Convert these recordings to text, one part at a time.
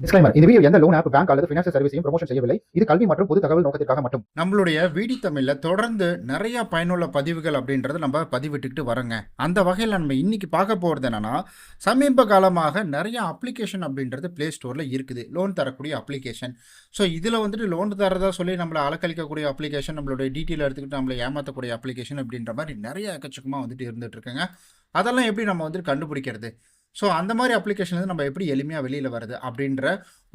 Disclaimer இந்த video எந்த loan app bank அல்லது ஃபினான்ஷியல் சர்வீஸையும் ப்ரமோஷன் செய்யவில்லை. இது கல்வி மற்றும் பொது தகவல் நோக்கத்திற்காக மட்டும். நம்மளுடைய விடி தமிழ்ல தொடர்ந்து நிறைய பயனுள்ள பதிவுகள் அப்படின்றத நம்ம பதிவிட்டுக்கிட்டு வரோங்க. அந்த வகையில் நம்ம இன்னைக்கு பார்க்க போகிறது என்னன்னா, சமீப காலமாக நிறைய அப்ளிகேஷன் அப்படின்றது பிளே ஸ்டோரில் இருக்குது, லோன் தரக்கூடிய அப்ளிகேஷன். ஸோ இதில் வந்துட்டு லோன் தரதா சொல்லி நம்மளை அலக்கழிக்கக்கூடிய அப்ளிகேஷன், நம்மளுடைய டீட்டெயில் எடுத்துக்கிட்டு நம்மளை ஏமாற்றக்கூடிய அப்ளிகேஷன் அப்படின்ற மாதிரி நிறைய எக்கச்சக்கமாக வந்துட்டு இருந்துட்டு இருக்குங்க. அதெல்லாம் எப்படி நம்ம வந்துட்டு கண்டுபிடிக்கிறது? ஸோ அந்த மாதிரி அப்ளிகேஷன் நம்ம எப்படி எளிமையாக வெளியில் வருது அப்படின்ற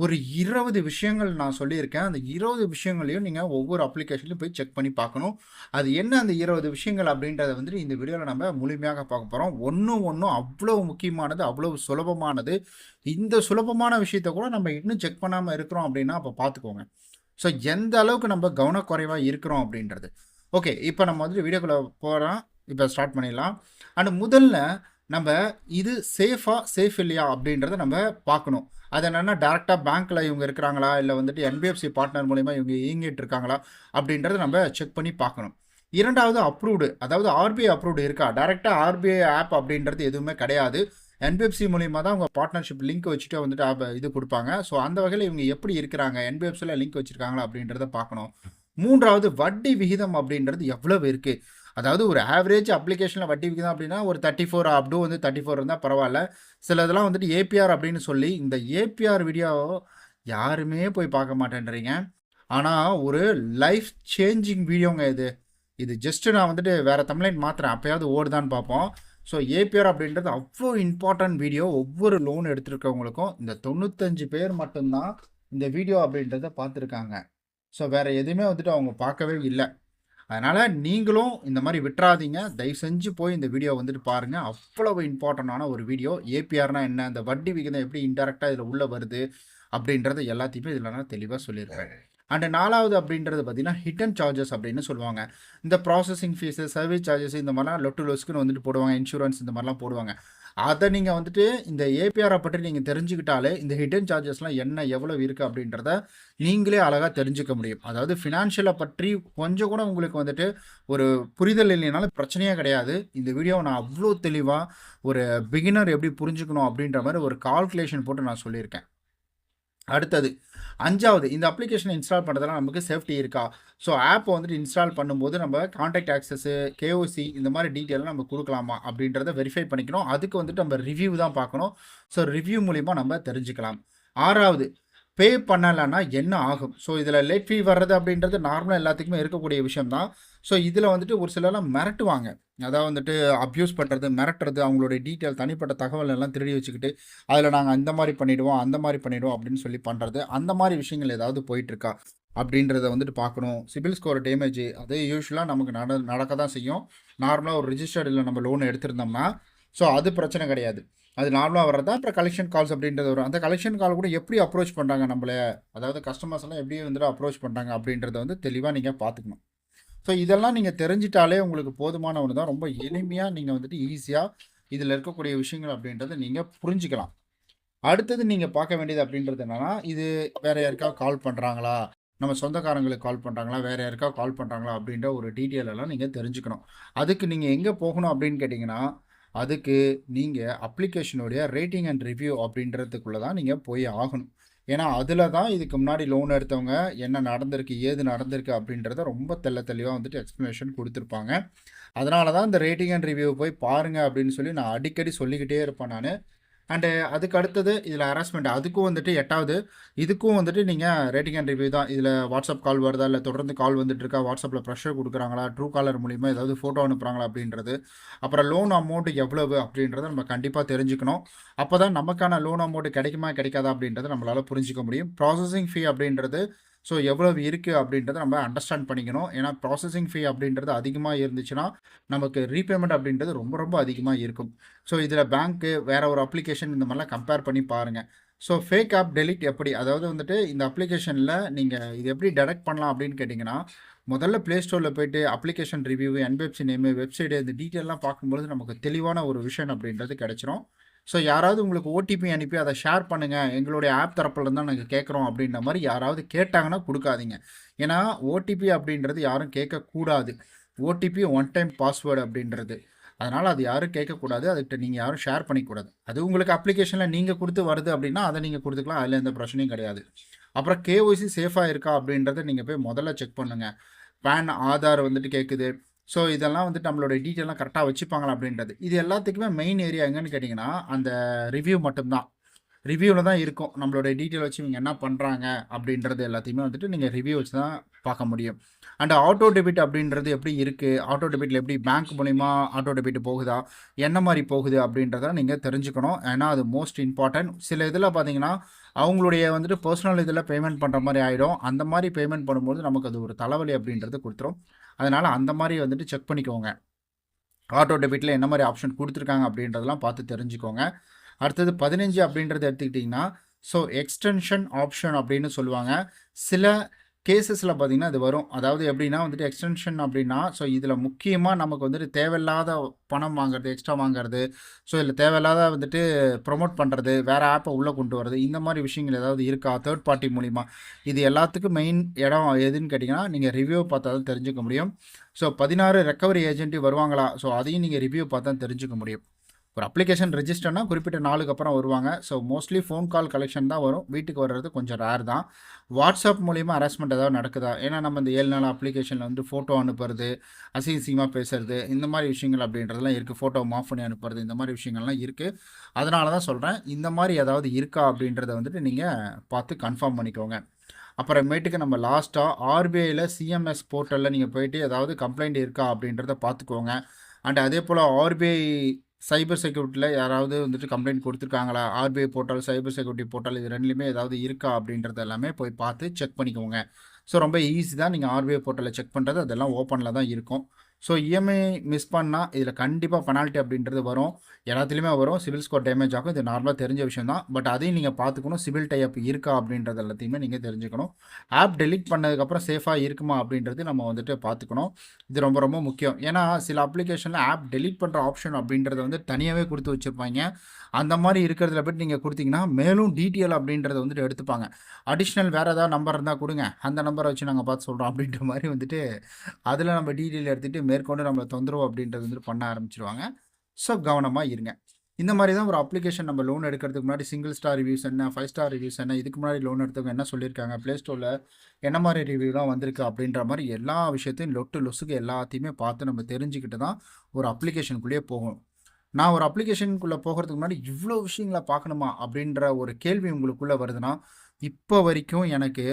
ஒரு 20 விஷயங்கள் நான் சொல்லியிருக்கேன். அந்த 20 விஷயங்களையும் நீங்கள் ஒவ்வொரு அப்ளிகேஷன்லையும் போய் செக் பண்ணி பார்க்கணும். அது என்ன அந்த 20 விஷயங்கள் அப்படின்றத வந்துட்டு இந்த வீடியோவில் நம்ம முழுமையாக பார்க்க போகிறோம். ஒன்றும் அவ்வளோ முக்கியமானது, அவ்வளோ சுலபமானது. இந்த சுலபமான விஷயத்த கூட நம்ம இன்னும் செக் பண்ணாமல் இருக்கிறோம் அப்படின்னா அப்போ பார்த்துக்கோங்க. ஸோ எந்த அளவுக்கு நம்ம கவனக்குறைவாக இருக்கிறோம் அப்படின்றது. ஓகே, இப்போ நம்ம வந்துட்டு வீடியோக்குள்ளே போகிறோம். இப்போ ஸ்டார்ட் பண்ணிடலாம். அண்ட் முதல்ல நம்ம இது சேஃப் இல்லையா அப்படின்றத நம்ம பார்க்கணும். அது என்னென்னா, டேரெக்டாக பேங்க்கில் இவங்க இருக்கிறாங்களா, இல்லை வந்துட்டு என்பிஎஃப்சி பார்ட்னர் மூலிமா இவங்க இயங்கிட்டு இருக்காங்களா அப்படின்றத நம்ம செக் பண்ணி பார்க்கணும். இரண்டாவது அப்ரூவ்டு, அதாவது ஆர்பிஐ அப்ரூவ்டு இருக்கா. டேரெக்டாக ஆர்பிஐ ஆப் அப்படின்றது எதுவுமே கிடையாது. என்பிஎஃப்சி மூலிமா தான் அவங்க பார்ட்னர்ஷிப் லிங்க் வச்சுட்டு வந்துட்டு ஆப் இது கொடுப்பாங்க. ஸோ அந்த வகையில் இவங்க எப்படி இருக்கிறாங்க, என்பிஎஃப்சியில் லிங்க் வச்சுருக்காங்களா அப்படின்றத பார்க்கணும். மூன்றாவது வட்டி விகிதம் அப்படின்றது எவ்வளவு இருக்குது. அதாவது ஒரு ஆவரேஜ் அப்ளிகேஷனில் வட்டி விகிதம் அப்படின்னா ஒரு 34 அப்டூ வந்து 34 இருந்தால் பரவாயில்ல. சில இதெல்லாம் வந்துட்டு ஏபிஆர் அப்படின்னு சொல்லி, இந்த ஏபிஆர் வீடியோ யாருமே போய் பார்க்க மாட்டேன்றீங்க. ஆனால் ஒரு லைஃப் சேஞ்சிங் வீடியோங்க இது. இது ஜஸ்ட்டு நான் வந்துட்டு வேறு தமிழ்லைன் மாத்திரேன், அப்போயாவது ஓடுதான்னு பார்ப்போம். ஸோ ஏபிஆர் அப்படின்றது அவ்வளோ இம்பார்ட்டன்ட் வீடியோ. ஒவ்வொரு லோன் எடுத்துருக்கவங்களுக்கும் இந்த 95 பேர் மட்டும்தான் இந்த வீடியோ அப்படின்றத பார்த்துருக்காங்க. ஸோ வேறு எதுவுமே வந்துட்டு அவங்க பார்க்கவே இல்லை. அதனால் நீங்களும் இந்த மாதிரி விட்டுறாதீங்க. தயவு செஞ்சு போய் இந்த வீடியோ வந்துட்டு பாருங்கள். அவ்வளவு இம்பார்ட்டண்டான ஒரு வீடியோ. ஏபிஆர்னா என்ன, இந்த வட்டி விகிதம் எப்படி இன்டெரக்டாக இதில் உள்ளே வருது அப்படின்றது எல்லாத்தையுமே இதில் நான் தெளிவாக சொல்லியிருக்கேன். அண்ட் நாலாவது அப்படின்றது பார்த்தீங்கன்னா ஹிடன் சார்ஜஸ் அப்படின்னு சொல்லுவாங்க. இந்த ப்ராசஸிங் ஃபீஸு, சர்வீஸ் சார்ஜஸ் இந்த மாதிரிலாம் லொட்டு லொஸ்க்குன்னு வந்துட்டு போடுவாங்க. இன்சூரன்ஸ் இந்த மாதிரிலாம் போடுவாங்க. அதை நீங்கள் வந்துட்டு இந்த ஏபிஆரை பற்றி நீங்கள் தெரிஞ்சுக்கிட்டாலே இந்த ஹிடன் சார்ஜஸ்லாம் என்ன எவ்வளோ இருக்குது அப்படின்றத நீங்களே அழகாக தெரிஞ்சுக்க முடியும். அதாவது ஃபினான்ஷியலை பற்றி கொஞ்சம் கூட உங்களுக்கு வந்துட்டு ஒரு புரிதல் இல்லைனாலும் பிரச்சனையே கிடையாது. இந்த வீடியோவை நான் அவ்வளோ தெளிவாக ஒரு பிகினர் எப்படி புரிஞ்சுக்கணும் அப்படின்ற மாதிரி ஒரு கால்குலேஷன் போட்டு நான் சொல்லியிருக்கேன். அடுத்தது 5வது, இந்த அப்ளிகேஷனை இன்ஸ்டால் பண்ணுறதுலாம் நமக்கு சேஃப்டி இருக்கா. ஸோ ஆப்பை வந்துட்டு இன்ஸ்டால் பண்ணும்போது நம்ம கான்டாக்ட் ஆக்சஸ்ஸு, கேஓசி இந்த மாதிரி டீட்டெயிலாம் நம்ம கொடுக்கலாமா அப்படின்றத வெரிஃபை பண்ணிக்கணும். அதுக்கு வந்துட்டு நம்ம ரிவ்யூ தான் பார்க்கணும். ஸோ ரிவ்யூ மூலிமா நம்ம தெரிஞ்சுக்கலாம். 6வது, பே பண்ணலைன்னா என்ன ஆகும். ஸோ இதில் லேட் ஃபீ வர்றது அப்படின்றது நார்மலாக எல்லாத்துக்குமே இருக்கக்கூடிய விஷயம்தான். ஸோ இதில் வந்துட்டு ஒரு சிலர்லாம் மிரட்டுவாங்க. அதாவது வந்துட்டு அப்யூஸ் பண்ணுறது, மிரட்டுறது, அவங்களுடைய டீட்டெயில் தனிப்பட்ட தகவல் எல்லாம் திருடி வச்சுக்கிட்டு அதில் நாங்கள் அந்த மாதிரி பண்ணிவிடுவோம், அந்த மாதிரி பண்ணிவிடுவோம் அப்படின்னு சொல்லி பண்ணுறது. அந்த மாதிரி விஷயங்கள் ஏதாவது போயிட்டுருக்கா அப்படின்றத வந்துட்டு பார்க்கணும். சிபில் ஸ்கோர் டேமேஜ் அது யூஸ்வலாக நமக்கு நடக்க தான் செய்யும். நார்மலாக ஒரு ரிஜிஸ்டர்டில் நம்ம லோன் எடுத்திருந்தோம்னா ஸோ அது பிரச்சனை கிடையாது. அது நார்மலாக வர்றதா. அப்புறம் கலெக்ஷன் கால்ஸ் அப்படின்றது வரும். அந்த கலெக்ஷன் கால் கூட எப்படி அப்ரோச் பண்ணுறாங்க நம்மளை, அதாவது கஸ்டமர்ஸ் எல்லாம் எப்படி வந்துட்டு அப்ரோச் பண்ணுறாங்க அப்படின்றத வந்து தெளிவாக நீங்கள் பார்த்துக்கணும். ஸோ இதெல்லாம் நீங்கள் தெரிஞ்சிட்டாலே உங்களுக்கு போதுமான ஒன்று தான். ரொம்ப எளிமையாக நீங்கள் வந்துட்டு ஈஸியாக இதில் இருக்கக்கூடிய விஷயங்கள் அப்படின்றத நீங்கள் புரிஞ்சுக்கலாம். அடுத்தது நீங்கள் பார்க்க வேண்டியது அப்படின்றது என்னென்னா, இது வேறு யாருக்காவது கால் பண்ணுறாங்களா, நம்ம சொந்தக்காரங்களுக்கு கால் பண்ணுறாங்களா, வேறு யாருக்காவது கால் பண்ணுறாங்களா அப்படின்ற ஒரு டீட்டெயில் எல்லாம் நீங்கள் தெரிஞ்சுக்கணும். அதுக்கு நீங்கள் எங்கே போகணும் அப்படின்னு கேட்டிங்கன்னா, அதுக்கு நீங்கள் அப்ளிகேஷனுடைய ரேட்டிங் அண்ட் ரிவ்யூ அப்படின்றதுக்குள்ளே தான் நீங்கள் போய் ஆகணும். ஏன்னா அதில் தான் இதுக்கு முன்னாடி லோன் எடுத்தவங்க என்ன நடந்திருக்கு, ஏது நடந்திருக்கு அப்படின்றத ரொம்ப தெளிவாக வந்துட்டு எக்ஸ்ப்ளனேஷன் கொடுத்துருப்பாங்க. அதனால தான் இந்த ரேட்டிங் அண்ட் ரிவ்யூ போய் பாருங்கள் அப்படின்னு சொல்லி நான் அடிக்கடி சொல்லிக்கிட்டே இருப்பேன் நான். அண்டு அதுக்கு அடுத்தது இதில் ஹராஸ்மெண்ட், அதுக்கும் வந்துட்டு 8வது, இதுக்கும் வந்துட்டு நீங்கள் ரேட்டிங் அண்ட் ரிவ்யூ தான். இதில் வாட்ஸ்அப் கால் வருதா, இல்லை தொடர்ந்து கால் வந்துட்டு இருக்கா, வாட்ஸ்அப்பில் ப்ரெஷர் கொடுக்குறாங்களா, ட்ரூ காலர் மூலிமா ஏதாவது ஃபோட்டோ அனுப்புகிறாங்களா அப்படின்றது. அப்புறம் லோன் அமௌண்ட்டு எவ்வளவு அப்படின்றத நம்ம கண்டிப்பாக தெரிஞ்சுக்கணும். அப்போ தான் நமக்கான லோன் அமௌண்ட்டு கிடைக்குமா கிடைக்காதா அப்படின்றத நம்மளால் புரிஞ்சிக்க முடியும். ப்ராசஸிங் ஃபீ அப்படின்றது ஸோ எவ்வளவு இருக்குது அப்படின்றத நம்ம அண்டர்ஸ்டாண்ட் பண்ணிக்கணும். ஏன்னா ப்ராசஸிங் ஃபீ அப்படின்றது அதிகமாக இருந்துச்சுன்னா நமக்கு ரீபேமெண்ட் அப்படின்றது ரொம்ப அதிகமாக இருக்கும். ஸோ இதில் பேங்க்கு, வேறு ஒரு அப்ளிகேஷன் இந்த மாதிரிலாம் கம்பேர் பண்ணி பாருங்கள். ஸோ ஃபேக் ஆப் டெலிட் எப்படி, அதாவது வந்துட்டு இந்த அப்ளிகேஷனில் நீங்கள் இது எப்படி டெடெக்ட் பண்ணலாம் அப்படின்னு கேட்டிங்கன்னா, முதல்ல ப்ளே ஸ்டோரில் போய்ட்டு application review, NBFC name, website, இந்த டீட்டெயிலாம் பார்க்கும்பொழுது நமக்கு தெளிவான ஒரு விஷயம் அப்படின்றது கிடச்சிரும். ஸோ யாராவது உங்களுக்கு ஓடிபி அனுப்பி அதை ஷேர் பண்ணுங்கள், எங்களுடைய ஆப் தரப்பில் தான் நாங்கள் கேட்குறோம் அப்படின்ற மாதிரி யாராவது கேட்டாங்கன்னா கொடுக்காதீங்க. ஏன்னா ஓடிபி அப்படின்றது யாரும் கேட்கக்கூடாது. ஓடிபி ஒன் டைம் பாஸ்வேர்டு அப்படின்றது. அதனால் அது யாரும் கேட்கக்கூடாது, அதுக்கிட்ட நீங்கள் யாரும் ஷேர் பண்ணிக்கூடாது. அது உங்களுக்கு அப்ளிகேஷனில் நீங்கள் கொடுத்து வருது அப்படின்னா அதை நீங்கள் கொடுத்துக்கலாம், அதில் எந்த பிரச்சனையும் கிடையாது. அப்புறம் கேஒய்சி சேஃபாக இருக்கா அப்படின்றத நீங்கள் போய் முதல்ல செக் பண்ணுங்கள். பேன் ஆதார் வந்துட்டு கேட்குது. ஸோ இதெல்லாம் வந்துட்டு நம்மளோட டீட்டெயிலாம் கரெக்டாக வச்சுப்பாங்களா அப்படின்றது. இது எல்லாத்துக்குமே மெயின் ஏரியா எங்கன்னு கேட்டிங்கன்னா அந்த ரிவ்யூ மட்டும்தான். ரிவ்யூவில் தான் இருக்கும். நம்மளோட டீட்டெயில் வச்சு இவங்க என்ன பண்ணுறாங்க அப்படின்றது எல்லாத்தையுமே வந்துட்டு நீங்கள் ரிவ்யூ வச்சு தான் பார்க்க முடியும். அண்ட் ஆட்டோ டெபிட் அப்படின்றது எப்படி இருக்குது, ஆட்டோ டெபிட்டில் எப்படி பேங்க் மூலிமா ஆட்டோ டெபிட் போகுதா, என்ன மாதிரி போகுது அப்படின்றத நீங்கள் தெரிஞ்சுக்கணும். ஏன்னா அது மோஸ்ட் இம்பார்ட்டன்ட். சில இதில் பார்த்தீங்கன்னா அவங்களுடைய வந்துட்டு பர்சனல் இதில் பேமெண்ட் பண்ணுற மாதிரி ஆகிடும். அந்த மாதிரி பேமெண்ட் பண்ணும்போது நமக்கு அது ஒரு தலைவலி அப்படின்றது கொடுத்துரும். அதனால் அந்த மாதிரி வந்துட்டு செக் பண்ணிக்கோங்க. ஆட்டோ டெபிட்டில் என்ன மாதிரி ஆப்ஷன் கொடுத்துருக்காங்க அப்படின்றதெல்லாம் பார்த்து தெரிஞ்சுக்கோங்க. அடுத்தது 15 அப்படின்றத எடுத்துக்கிட்டிங்கன்னா ஸோ எக்ஸ்டென்ஷன் ஆப்ஷன் அப்படின்னு சொல்லுவாங்க. சில கேசஸில் பார்த்திங்கன்னா இது வரும். அதாவது எப்படின்னா வந்துட்டு எக்ஸ்டென்ஷன் அப்படின்னா ஸோ இதில் முக்கியமாக நமக்கு வந்துட்டு தேவையில்லாத பணம் வாங்குறது, எக்ஸ்ட்ரா வாங்குறது, ஸோ இதில் தேவையில்லாத வந்துட்டு ப்ரொமோட் பண்ணுறது, வேறு ஆப்பை உள்ளே கொண்டு வரது, இந்த மாதிரி விஷயங்கள் ஏதாவது இருக்கா தேர்ட் பார்ட்டி மூலிமா, இது எல்லாத்துக்கும் மெயின் இடம் எதுன்னு கேட்டிங்கன்னா நீங்கள் ரிவ்யூ பார்த்தா தான் தெரிஞ்சுக்க முடியும். ஸோ 16 ரெக்கவரி ஏஜென்ட்டு வருவாங்களா, ஸோ அதையும் நீங்கள் ரிவ்யூ பார்த்தா தான் தெரிஞ்சுக்க முடியும். ஒரு அப்ளிகேஷன் ரெஜிஸ்டர்னா குறிப்பிட்ட நாளுக்கு அப்புறம் வருவாங்க. So mostly phone call collection தான் வரும். வீட்டுக்கு வர்றது கொஞ்சம் ரேர் தான். வாட்ஸ்அப் மூலிமா ஹராஸ்மெண்ட் ஏதாவது நடக்குதா, ஏன்னா நம்ம இந்த 7 நாள் அப்ளிகேஷனில் வந்து ஃபோட்டோ அனுப்புறது, அசிங்கமாக பேசுறது, இந்த மாதிரி விஷயங்கள் அப்படின்றதெல்லாம் இருக்குது. ஃபோட்டோ மாஃப் பண்ணி அனுப்புறது, இந்த மாதிரி விஷயங்கள்லாம் இருக்குது. அதனால தான் சொல்கிறேன், இந்த மாதிரி ஏதாவது இருக்கா அப்படின்றத வந்துட்டு நீங்கள் பார்த்து கன்ஃபார்ம் பண்ணிக்கோங்க. அப்புறமேட்டுக்கு நம்ம லாஸ்ட்டாக ஆர்பிஐயில் சிஎம்எஸ் போர்ட்டலில் நீங்கள் போயிட்டு ஏதாவது கம்ப்ளைண்ட் இருக்கா அப்படின்றத பார்த்துக்கோங்க. அண்ட் அதே போல் ஆர்பிஐ சைபர் செக்யூரிட்டியில் யாராவது வந்துட்டு கம்ப்ளைண்ட் கொடுத்துருக்காங்களா, RBI portal, cyber security portal, இது ரெண்டுலேயுமே ஏதாவது இருக்கா அப்படின்றது எல்லாமே போய் பார்த்து செக் பண்ணிக்கோங்க. ஸோ ரொம்ப ஈஸி தான், நீங்கள் ஆர்பிஐ போர்ட்டலில் செக் பண்ணுறது, அதெல்லாம் ஓப்பனில் தான் இருக்கும். ஸோ இஎம்ஐ மிஸ் பண்ணால் இதில் கண்டிப்பாக பெனால்ட்டி அப்படின்றது வரும். எல்லாத்துலேயுமே வரும். சிவில் ஸ்கோர் டேமேஜ் ஆகும். இது நார்மலாக தெரிஞ்ச விஷயம் தான். பட் அதையும் நீங்கள் பார்த்துக்கணும். சிவில் டைப் இருக்கா அப்படின்றது எல்லாத்தையுமே நீங்கள் தெரிஞ்சுக்கணும். ஆப் டெலிட் பண்ணதுக்கப்புறம் சேஃபாக இருக்குமா அப்படின்றது நம்ம வந்துட்டு பார்த்துக்கணும். இது ரொம்ப ரொம்ப முக்கியம். ஏன்னா சில அப்ளிகேஷனில் ஆப் டெலிட் பண்ணுற ஆப்ஷன் அப்படின்றத வந்து தனியாகவே கொடுத்து வச்சுருப்பாங்க. அந்த மாதிரி இருக்கிறதுல போய்ட்டு நீங்கள் கொடுத்தீங்கன்னா மேலும் டீட்டெயில் அப்படின்றத வந்துட்டு எடுத்துப்பாங்க. அடிஷ்னல் வேறு ஏதாவது நம்பர் இருந்தால் கொடுங்க, அந்த நம்பரை வச்சு நாங்கள் பார்த்து சொல்கிறோம் அப்படின்ற மாதிரி வந்துட்டு அதில் நம்ம டீட்டெயில் எடுத்துகிட்டு மேற்கொண்டு நம்மளை தொந்தரவு அப்படின்றது வந்துட்டு பண்ண ஆரம்பிச்சிருவாங்க. ஸோ கவனமாக இருங்க. இந்த மாதிரி தான் ஒரு அப்ளிகேஷன் நம்ம லோன் எடுக்கிறதுக்கு முன்னாடி சிங்கிள் ஸ்டார் ரிவ்யூஸ் என்ன, 5 ஸ்டார் ரிவ்யூஸ் என்ன, இதுக்கு முன்னாடி லோன் எடுத்தவங்க என்ன சொல்லியிருக்காங்க, ப்ளே ஸ்டோரில் என்ன மாதிரி ரிவ்யூலாம் வந்திருக்கு அப்படின்ற மாதிரி எல்லா விஷயத்தையும் லொசுக்கு எல்லாத்தையுமே பார்த்து நம்ம தெரிஞ்சுக்கிட்டு தான் ஒரு அப்ளிகேஷனுக்குள்ளேயே போகணும். நான் ஒரு அப்ளிகேஷனுக்குள்ளே போகிறதுக்கு முன்னாடி இவ்வளோ விஷயங்களை பார்க்கணுமா அப்படின்ற ஒரு கேள்வி உங்களுக்குள்ளே வருதுன்னா, இப்போ வரைக்கும் எனக்கு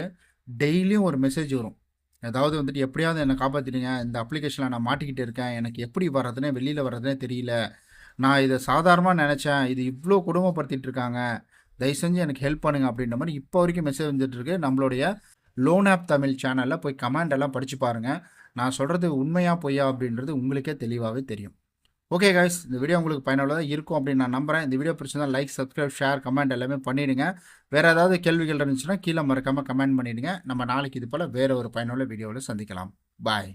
டெய்லியும் ஒரு மெசேஜ் வரும். ஏதாவது வந்துட்டு எப்படியாவது என்னை காப்பாற்றிடுங்க, இந்த அப்ளிகேஷனில் நான் மாட்டிக்கிட்டு இருக்கேன், எனக்கு எப்படி வர்றதுனே வெளியில் வர்றதுனே தெரியல, நான் இதை சாதாரணமாக நினச்சேன், இது இவ்வளோ கொடுமைப்படுத்திட்டு இருக்காங்க, தயவு செஞ்சு எனக்கு ஹெல்ப் பண்ணுங்கள் அப்படின்ற மாதிரி இப்போ வரைக்கும் மெசேஜ் வந்துட்டுருக்கு. நம்மளுடைய லோன் ஆப் தமிழ் சேனலில் போய் கமெண்ட் எல்லாம் படித்து பாருங்கள். நான் சொல்கிறது உண்மையா பொய்யா அப்படின்றது உங்களுக்கே தெளிவாகவே தெரியும். ஓகே கைஸ், இந்த வீடியோ உங்களுக்கு பயனுள்ளதாக இருக்கும் அப்படின்னு நான் நம்புகிறேன். இந்த வீடியோ பிடிச்சிருந்தா லைக், சப்ஸ்கிரைப், ஷேர், கமெண்ட் எல்லாமே பண்ணிவிடுங்க. வேறு ஏதாவது கேள்விகள் இருந்துச்சுன்னா கீழே மறக்காமல் கமெண்ட் பண்ணிவிடுங்க. நம்ம நாளைக்கு இது போல் வேறு ஒரு பயனுள்ள வீடியோவில் சந்திக்கலாம். பாய்.